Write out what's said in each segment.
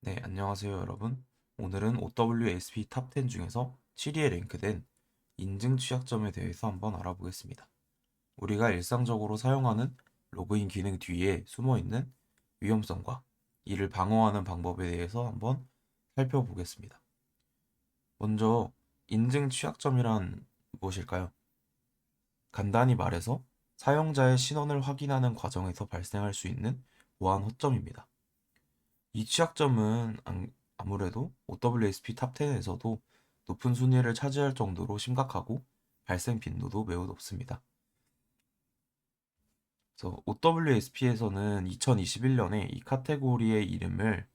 네, 안녕하세요, 여러분. 오늘은 OWSP 탑 10 중에서 7위에 랭크된 인증 취약점에 대해서 한번 알아보겠습니다. 우리가 일상적으로 사용하는 로그인 기능 뒤에 숨어 있는 위험성과 이를 방어하는 방법에 대해서 한번 살펴보겠습니다. 먼저, 인증 취약점이란 무엇일까요? 간단히 말해서 사용자의 신원을 확인하는 과정에서 발생할 수 있는 보안 허점입니다. 이 취약점은 아무래도 OWSP 탑 10에서도 높은 순위를 차지할 정도로 심각하고 발생 빈도도 매우 높습니다. 그래서 OWSP에서는 2021년에 이 카테고리의 이름을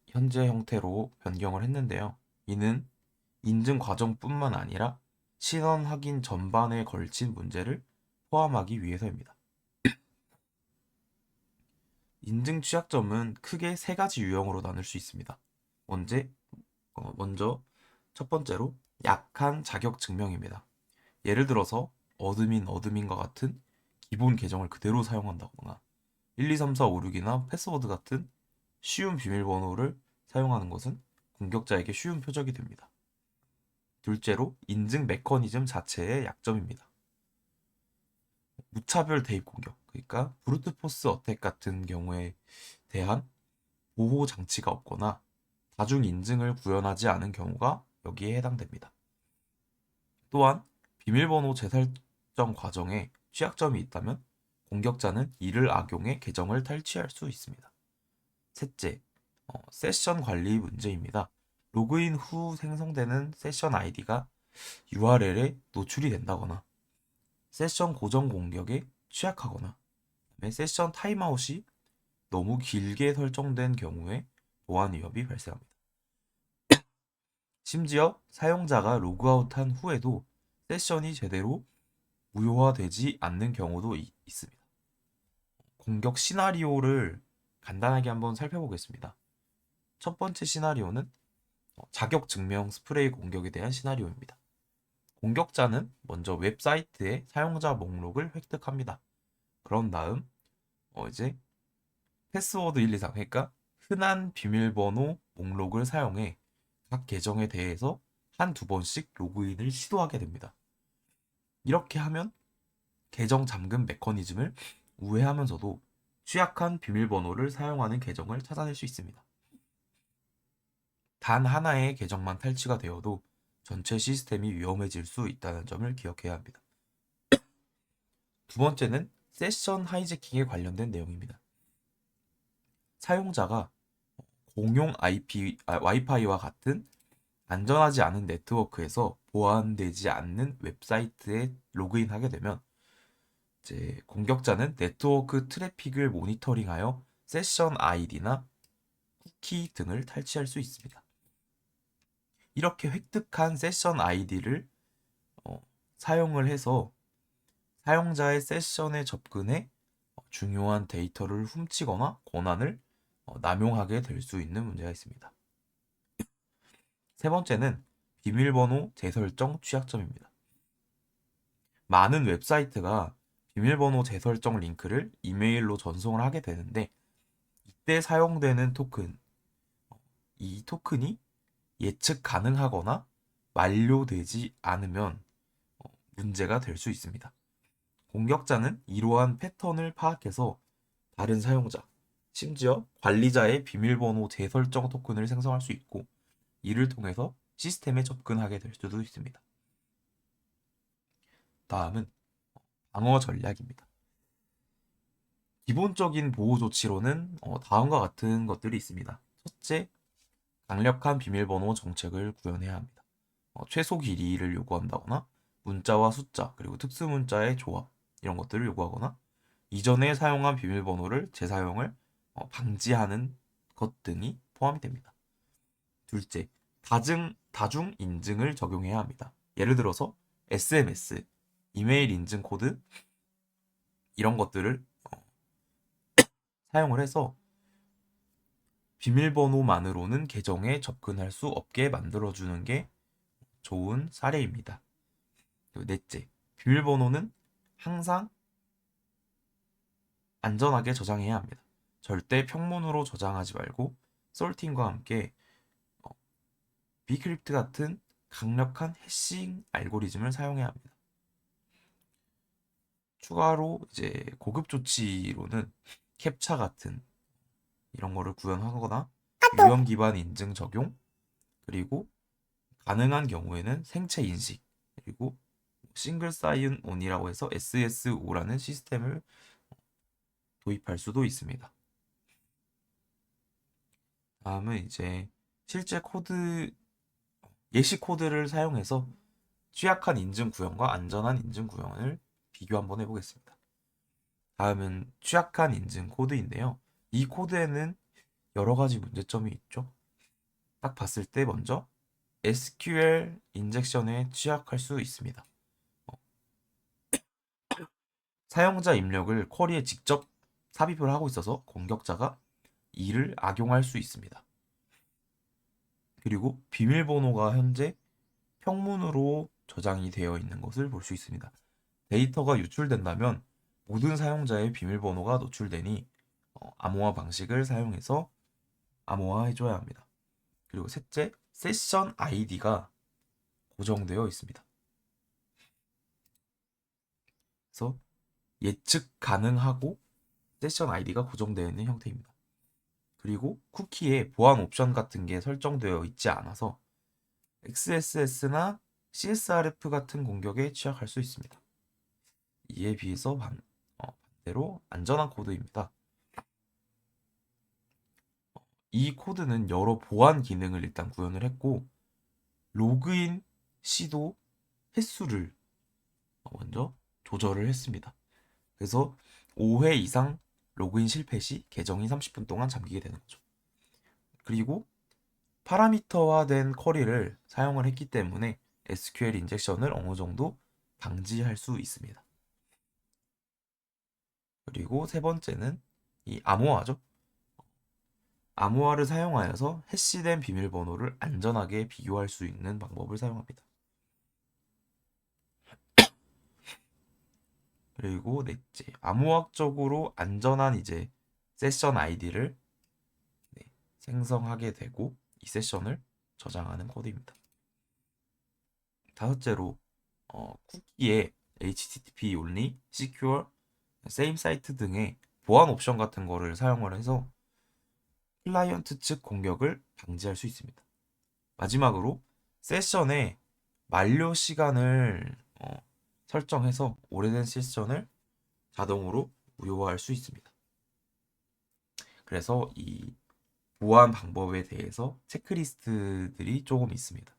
현재 형태로 변경을 했는데요. 이는 인증 과정뿐만 아니라 신원 확인 전반에 걸친 문제를 포함하기 위해서입니다. 인증 취약점은 크게 세 가지 유형으로 나눌 수 있습니다. 먼저 첫 번째로 약한 자격 증명입니다. 예를 들어서 어드민과 같은 기본 계정을 그대로 사용한다거나 1, 2, 3, 4, 5, 6이나 패스워드 같은 쉬운 비밀번호를 사용하는 것은 공격자에게 쉬운 표적이 됩니다. 둘째로 인증 메커니즘 자체의 약점입니다. 무차별 대입 공격, 그러니까 브루트포스 어택 같은 경우에 대한 보호 장치가 없거나 다중 인증을 구현하지 않은 경우가 여기에 해당됩니다. 또한 비밀번호 재설정 과정에 취약점이 있다면 공격자는 이를 악용해 계정을 탈취할 수 있습니다. 셋째, 세션 관리 문제입니다. 로그인 후 생성되는 세션 아이디가 URL에 노출이 된다거나 세션 고정 공격에 취약하거나 세션 타임아웃이 너무 길게 설정된 경우에 보안 위협이 발생합니다. 심지어 사용자가 로그아웃한 후에도 세션이 제대로 무효화되지 않는 경우도 있습니다. 공격 시나리오를 간단하게 한번 살펴보겠습니다. 첫 번째 시나리오는 자격 증명 스프레이 공격에 대한 시나리오입니다. 공격자는 먼저 웹사이트의 사용자 목록을 획득합니다. 그런 다음 이제 패스워드 123, 그러니까 흔한 비밀번호 목록을 사용해 각 계정에 대해서 한두 번씩 로그인을 시도하게 됩니다. 이렇게 하면 계정 잠금 메커니즘을 우회하면서도 취약한 비밀번호를 사용하는 계정을 찾아낼 수 있습니다. 단 하나의 계정만 탈취가 되어도 전체 시스템이 위험해질 수 있다는 점을 기억해야 합니다. 두 번째는 세션 하이제킹에 관련된 내용입니다. 사용자가 공용 와이파이와 같은 안전하지 않은 네트워크에서 보안되지 않는 웹사이트에 로그인하게 되면 이제 공격자는 네트워크 트래픽을 모니터링하여 세션 아이디나 쿠키 등을 탈취할 수 있습니다. 이렇게 획득한 세션 아이디를 사용을 해서 사용자의 세션에 접근해 중요한 데이터를 훔치거나 권한을 남용하게 될 수 있는 문제가 있습니다. 세 번째는 비밀번호 재설정 취약점입니다. 많은 웹사이트가 비밀번호 재설정 링크를 이메일로 전송을 하게 되는데 이때 사용되는 토큰, 이 토큰이 예측 가능하거나 완료되지 않으면 문제가 될 수 있습니다. 공격자는 이러한 패턴을 파악해서 다른 사용자, 심지어 관리자의 비밀번호 재설정 토큰을 생성할 수 있고 이를 통해서 시스템에 접근하게 될 수도 있습니다. 다음은 방어 전략입니다. 기본적인 보호 조치로는 다음과 같은 것들이 있습니다. 첫째, 강력한 비밀번호 정책을 구현해야 합니다. 최소 길이를 요구한다거나 문자와 숫자 그리고 특수 문자의 조합 이런 것들을 요구하거나 이전에 사용한 비밀번호를 재사용을 방지하는 것 등이 포함이 됩니다. 둘째, 다중 인증을 적용해야 합니다. 예를 들어서 SMS, 이메일 인증 코드 이런 것들을 사용을 해서 비밀번호만으로는 계정에 접근할 수 없게 만들어주는 게 좋은 사례입니다. 넷째, 비밀번호는 항상 안전하게 저장해야 합니다. 절대 평문으로 저장하지 말고 솔팅과 함께 비크립트 같은 강력한 해싱 알고리즘을 사용해야 합니다. 추가로 이제 고급 조치로는 캡차 같은 이런 거를 구현하거나 유형 기반 인증 적용, 그리고 가능한 경우에는 생체 인식, 그리고 싱글 사인 온이라고 해서 SSO라는 시스템을 도입할 수도 있습니다. 다음은 이제 실제 코드, 예시 코드를 사용해서 취약한 인증 구현과 안전한 인증 구현을 비교 한번 해보겠습니다. 다음은 취약한 인증 코드인데요. 이 코드에는 여러 가지 문제점이 있죠. 딱 봤을 때 먼저 SQL 인젝션에 취약할 수 있습니다. 사용자 입력을 쿼리에 직접 삽입을 하고 있어서 공격자가 이를 악용할 수 있습니다. 그리고 비밀번호가 현재 평문으로 저장이 되어 있는 것을 볼 수 있습니다. 데이터가 유출된다면 모든 사용자의 비밀번호가 노출되니 암호화 방식을 사용해서 암호화해줘야 합니다. 그리고 셋째, 세션 아이디가 고정되어 있습니다. 그래서 예측 가능하고 세션 아이디가 고정되어 있는 형태입니다. 그리고 쿠키에 보안 옵션 같은 게 설정되어 있지 않아서 XSS나 CSRF 같은 공격에 취약할 수 있습니다. 이에 비해서 반대로 안전한 코드입니다. 이 코드는 여러 보안 기능을 일단 구현을 했고 로그인 시도 횟수를 먼저 조절을 했습니다. 그래서 5회 이상 로그인 실패 시 계정이 30분 동안 잠기게 되는 거죠. 그리고 파라미터화된 쿼리를 사용을 했기 때문에 SQL 인젝션을 어느 정도 방지할 수 있습니다. 그리고 세 번째는 이 암호화죠. 암호화를 사용하여서 해시된 비밀번호를 안전하게 비교할 수 있는 방법을 사용합니다. 그리고 넷째, 암호학적으로 안전한 이제 세션 아이디를 생성하게 되고 이 세션을 저장하는 코드입니다. 다섯째로 쿠키에 HTTP only, secure, same site 등의 보안 옵션 같은 거를 사용을 해서 클라이언트 측 공격을 방지할 수 있습니다. 마지막으로 세션의 만료 시간을 설정해서 오래된 세션을 자동으로 무효화할 수 있습니다. 그래서 이 보안 방법에 대해서 체크리스트들이 조금 있습니다.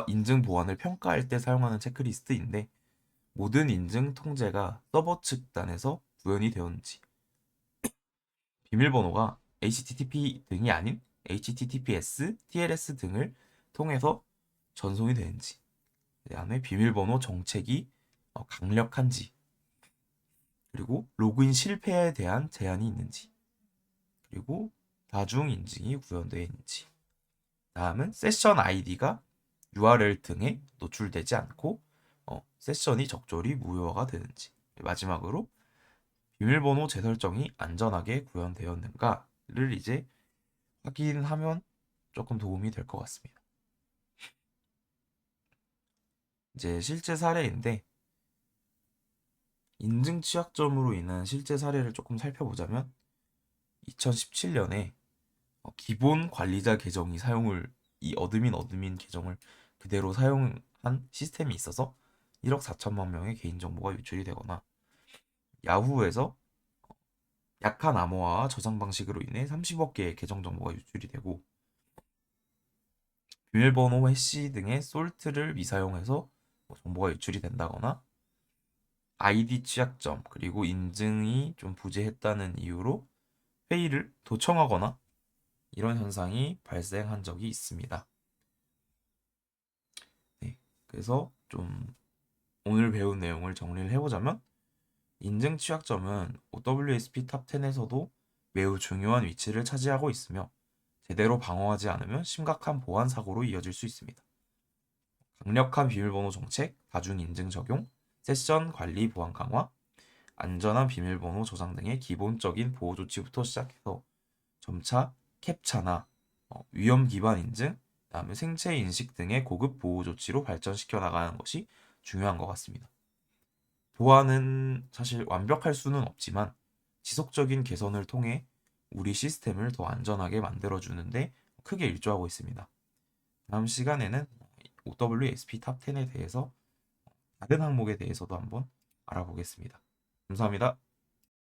인증 보안을 평가할 때 사용하는 체크리스트인데 모든 인증 통제가 서버 측 단에서 구현이 되었는지, 비밀번호가 HTTP 등이 아닌 HTTPS, TLS 등을 통해서 전송이 되는지, 그다음에 비밀번호 정책이 강력한지, 그리고 로그인 실패에 대한 제한이 있는지, 그리고 다중 인증이 구현되어 있는지, 다음은 세션 아이디가 URL 등에 노출되지 않고 세션이 적절히 무효화가 되는지, 마지막으로 비밀번호 재설정이 안전하게 구현되었는가를 이제 확인하면 조금 도움이 될 것 같습니다. 이제 실제 사례인데 인증 취약점으로 인한 실제 사례를 조금 살펴보자면 2017년에 기본 관리자 계정이 사용을 이 어드민 계정을 그대로 사용한 시스템이 있어서 1억 4천만 명의 개인정보가 유출이 되거나 야후에서 약한 암호화와 저장 방식으로 인해 30억 개의 계정 정보가 유출이 되고 비밀번호 해시 등의 솔트를 미사용해서 정보가 유출이 된다거나 아이디 취약점 그리고 인증이 좀 부재했다는 이유로 회의를 도청하거나 이런 현상이 발생한 적이 있습니다. 네, 그래서 좀 오늘 배운 내용을 정리를 해보자면 인증 취약점은 OWASP 탑 10에서도 매우 중요한 위치를 차지하고 있으며 제대로 방어하지 않으면 심각한 보안 사고로 이어질 수 있습니다. 강력한 비밀번호 정책, 다중 인증 적용, 세션 관리 보안 강화, 안전한 비밀번호 저장 등의 기본적인 보호 조치부터 시작해서 점차 캡차나 위험 기반 인증, 그다음에 생체 인식 등의 고급 보호 조치로 발전시켜 나가는 것이 중요한 것 같습니다. 보안은 사실 완벽할 수는 없지만 지속적인 개선을 통해 우리 시스템을 더 안전하게 만들어주는데 크게 일조하고 있습니다. 다음 시간에는 OWSP 탑 10에 대해서 다른 항목에 대해서도 한번 알아보겠습니다. 감사합니다.